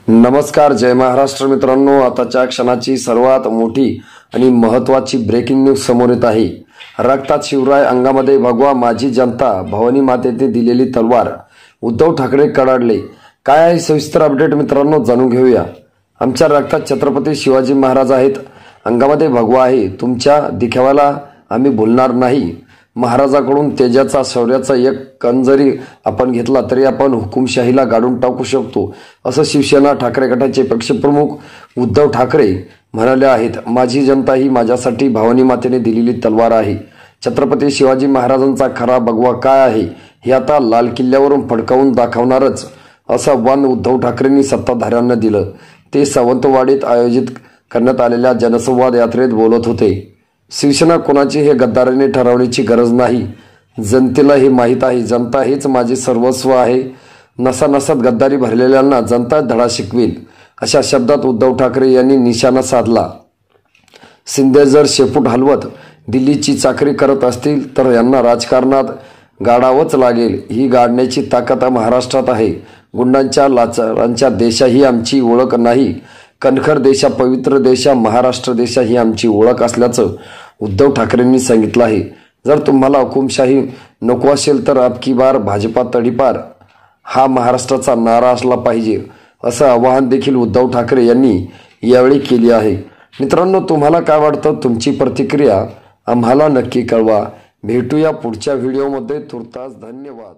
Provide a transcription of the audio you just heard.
नमस्कार, जय महाराष्ट्र मित्रांनो। आताच्या क्षणाची सर्वात मोठी आणि महत्त्वाची ब्रेकिंग न्यूज समोर येत आहे। रक्तात शिवराय, अंगामध्ये भगवा, माझी जनता, भवानी मातेने दिलेली तलवार, उद्धव ठाकरे कडाडले। काय आहे सविस्तर अपडेट मित्रांनो, जाणून घेऊया। आमच्या रक्तात छत्रपती शिवाजी महाराज आहेत, अंगामध्ये भगवा आहे, तुमच्या दिखाव्याला आम्ही भुलणार नाही। महाराजाकडून तेजाचा, शौर्याचा एक कण जरी आपण घेतला तरी आपण हुकुमशाहीला गाडून टाकू शकतो, असं शिवसेना ठाकरे गटाचे पक्षप्रमुख उद्धव ठाकरे म्हणाले आहेत। माझी जनता ही माझ्यासाठी भवानी मातेने दिलेली तलवार आहे। छत्रपती शिवाजी महाराजांचा खरा भगवा काय आहे हे आता लाल किल्ल्यावरून फडकावून दाखवणारच, असं आव्हान उद्धव ठाकरेंनी सत्ताधाऱ्यांना दिलं। ते सावंतवाडीत आयोजित करण्यात आलेल्या जनसंवाद यात्रेत बोलत होते। शिवसेना कोणाची हे गद्दारीने ठरवण्याची गरज नाही, जनतेला हे माहीत आहे। जनता हेच माझे सर्वस्व आहे, नसानसात गद्दारी भरलेल्यांना जनता धडा शिकवेल, अशा शब्दात उद्धव ठाकरे यांनी निशाणा साधला। शिंदे जर शेपूट हलवत दिल्लीची चाकरी करत असतील तर यांना राजकारणात गाडावंच लागेल। ही गाडण्याची ताकद महाराष्ट्रात आहे। गुंडांच्या, लाचारांच्या देशा ही आमची ओळख नाही, कणखर देशा, पवित्र देशा, महाराष्ट्र देशा ही आमची ओळख असल्याचं उद्धव ठाकरेंनी सांगितलं आहे। जर तुम्हाला हुकुमशाही नको असेल तर अबकी बार भाजपा तडीपार हा महाराष्ट्राचा नारा असला पाहिजे, असं आवाहन देखील उद्धव ठाकरे यांनी यावेळी केले आहे। मित्रांनो, तुम्हाला काय वाटतं? तुमची प्रतिक्रिया आम्हाला नक्की कळवा। भेटूया पुढच्या व्हिडिओमध्ये। तुर्तास धन्यवाद।